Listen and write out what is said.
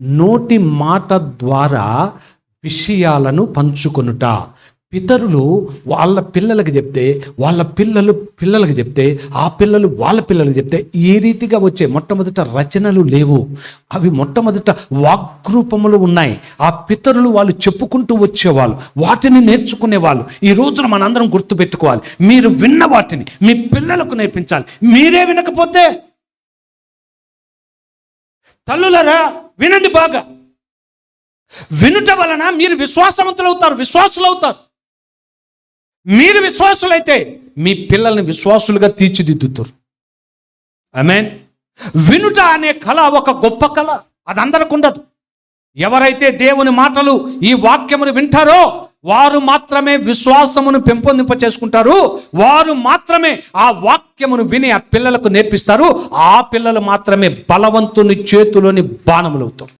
నోటి మాట ద్వారా విషయాలను పంచుకొనుట. పితరులు వాళ్ళ పిల్లలకు చెప్తే, వాళ్ళ పిల్లలు పిల్లలకు చెప్తే, ఆ పిల్లలు వాళ్ళ పిల్లలకు చెప్తే ఈ రీతిగా వచ్చే మొట్టమొదట రచనలు లేవు. అవి మొట్టమొదట వాగ్రూపములు ఉన్నాయి. ఆ పితరులు వాళ్ళు చెప్పుకుంటూ వచ్చేవాళ్ళు, వాటిని నేర్చుకునేవాళ్ళు. ఈ రోజున మనందరం గుర్తుపెట్టుకోవాలి, మీరు విన్న వాటిని మీ పిల్లలకు నేర్పించాలి. మీరే వినకపోతే, తల్లులరా వినండి బాగా, వినుట వలన మీరు విశ్వాసవంతులు అవుతారు, విశ్వాసులు అవుతారు. మీరు విశ్వాసులైతే మీ పిల్లల్ని విశ్వాసులుగా తీర్చిదిద్దుతారు. ఆమేన్. వినుట అనే కళ ఒక గొప్ప కళ, అది అందరికి ఉండదు. ఎవరైతే దేవుని మాటలు, ఈ వాక్యమును వింటారో వారు మాత్రమే విశ్వాసమును పెంపొందింప చేసుకుంటారు. వారు మాత్రమే ఆ వాక్యమును విని ఆ పిల్లలకు నేర్పిస్తారు. ఆ పిల్లలు మాత్రమే బలవంతుని చేతిలోని బాణములు అవుతారు.